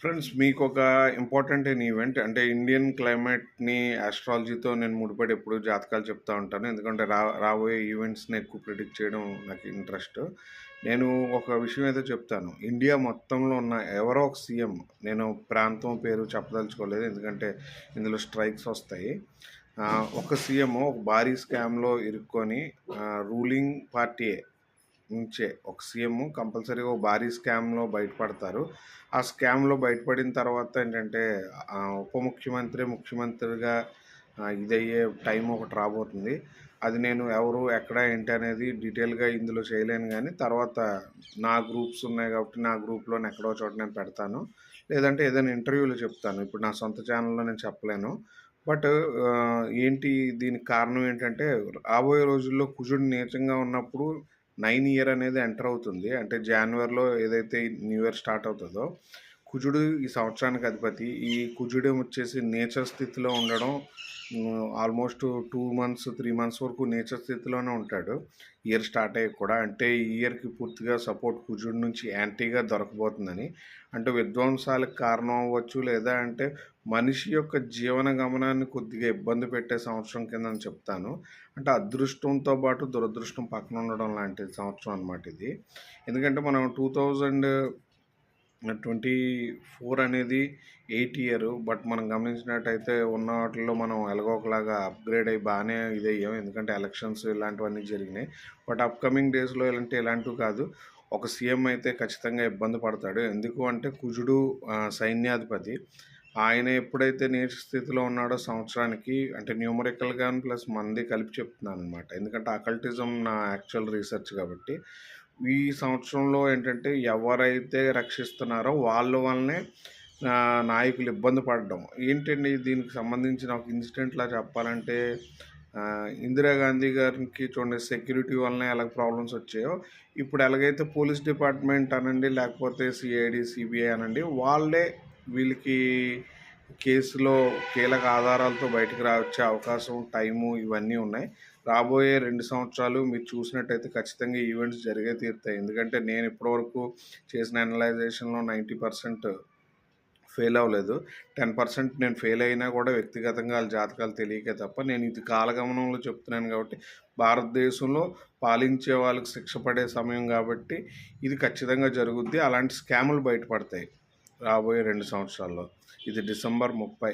Friends, మీకొక important అయిన event అంటే ఇండియన్ క్లైమేట్‌ని ఆస్ట్రాలజీతో నేను ముడిపడి ఎప్పుడు జాతకాలు చెప్తా ఉంటాను. ఎందుకంటే రాబోయే ఈవెంట్స్‌ని ఎక్కువ ప్రిడిక్ట్ చేయడం నాకు ఇంట్రెస్ట్. నేను ఒక విషయం అయితే చెప్తాను. ఇండియా మొత్తంలో ఉన్న ఎవరో ఒక సీఎం, నేను ప్రాంతం పేరు చెప్పదలుచుకోలేదు. ఎందుకంటే ఇందులో స్ట్రైక్స్ వస్తాయి. ఒక సీఎం ఒక భారీ స్కామ్‌లో ఇరుక్కొని రూలింగ్ పార్టీయే నుంచే ఒక సీఎం కంపల్సరీగా ఒక భారీ స్కామ్‌లో బయటపడతారు. ఆ స్కామ్‌లో బయటపడిన తర్వాత ఏంటంటే ఉప ముఖ్యమంత్రి, ముఖ్యమంత్రిగా ఇదయ్యే టైం ఒకటి రాబోతుంది. అది నేను ఎవరు, ఎక్కడ, ఏంటి అనేది డీటెయిల్‌గా ఇందులో చేయలేను గానీ, తర్వాత నా గ్రూప్స్ ఉన్నాయి కాబట్టి నా గ్రూప్‌లోని ఎక్కడో చోట నేను పెడతాను. లేదంటే ఏదైనా ఇంటర్వ్యూలో చెప్తాను. ఇప్పుడు నా సొంత ఛానెల్‌లో నేను చెప్పలేను. బట్ ఏంటి దీనికి కారణం ఏంటంటే, రాబోయే రోజుల్లో కుజుడు నీచంగా ఉన్నప్పుడు 9 ఇయర్ అనేది ఎంటర్ అవుతుంది. అంటే జాన్వరిలో ఏదైతే న్యూ ఇయర్ స్టార్ట్ అవుతదో, కుజుడు ఈ సంవత్సరానికి అధిపతి. ఈ కుజుడేమొచ్చేసి నేచర్ స్థితిలో ఉండడం ఆల్మోస్ట్ 2 మంత్స్, 3 మంత్స్ వరకు నేచర్ స్థితిలోనే ఉంటాడు. ఇయర్ స్టార్ట్ అయ్యాక కూడా. అంటే ఈ ఇయర్‌కి పూర్తిగా సపోర్ట్ కుజుడి నుంచి యాంటీగా దొరకబోతుందని. అంటే విధ్వంసాలకు కారణం అవ్వచ్చు. లేదా అంటే మనిషి యొక్క జీవన గమనాన్ని కొద్దిగా ఇబ్బంది పెట్టే సంవత్సరం కిందని చెప్తాను. అంటే అదృష్టంతో పాటు దురదృష్టం పక్కన ఉండడం లాంటి సంవత్సరం అనమాట ఇది. ఎందుకంటే మనం 2024 అనేది 8 ఇయర్. బట్ మనం గమనించినట్టయితే ఉన్న వాటిల్లో మనం ఎలాగో ఒకలాగా అప్‌గ్రేడ్ అయ్యి బానే ఇదయ్యాం. ఎందుకంటే ఎలక్షన్స్ ఇలాంటివన్నీ జరిగినాయి. బట్ అప్‌కమింగ్ డేస్‌లో ఇలాంటివి కాదు. ఒక సీఎం అయితే ఖచ్చితంగా ఇబ్బంది పడతాడు. ఎందుకు అంటే కుజుడు సైన్యాధిపతి. ఆయన ఎప్పుడైతే నీచ స్థితిలో ఉన్నాడో సంవత్సరానికి అంటే న్యూమరికల్‌గాను ప్లస్ మనది కలిపి చెప్తున్నాననమాట. ఎందుకంటే అకల్టిజం నా యాక్చువల్ రీసెర్చ్ కాబట్టి. ఈ సంవత్సరంలో ఏంటంటే ఎవరైతే రక్షిస్తున్నారో వాళ్ళ వల్లనే నాయకులు ఇబ్బంది పడడం. ఏంటండి దీనికి సంబంధించిన ఒక ఇన్సిడెంట్‌లా చెప్పాలంటే ఇందిరాగాంధీ గారికి చూడండి సెక్యూరిటీ వలన ఎలాగ ప్రాబ్లమ్స్ వచ్చాయో, ఇప్పుడు ఎలాగైతే పోలీస్ డిపార్ట్‌మెంట్ అనండి, లేకపోతే సిఐడి, సిబిఐ అనండి, వాళ్ళే వీళ్ళకి కేసులో కీలక ఆధారాలతో బయటకు వచ్చే అవకాశం, టైము ఇవన్నీ ఉన్నాయి. రాబోయే 2 సంవత్సరాలు మీరు చూసినట్టయితే ఖచ్చితంగా ఈవెంట్స్ జరిగే తీరుతాయి. ఎందుకంటే నేను ఇప్పటివరకు చేసిన అనలైజేషన్‌లో 90% ఫెయిల్ అవ్వలేదు. 10% నేను ఫెయిల్ అయినా కూడా వ్యక్తిగతంగా ఆళ్ళ జాతకాలు తెలియకే తప్ప, నేను ఇది కాలగమనంలో చెప్తున్నాను కాబట్టి, భారతదేశంలో పాలించే వాళ్ళకి శిక్ష పడే సమయం కాబట్టి, ఇది ఖచ్చితంగా జరుగుద్ది. అలాంటి స్కాములు బయటపడతాయి రాబోయే 2 సంవత్సరాల్లో. ఇది డిసెంబర్ 30.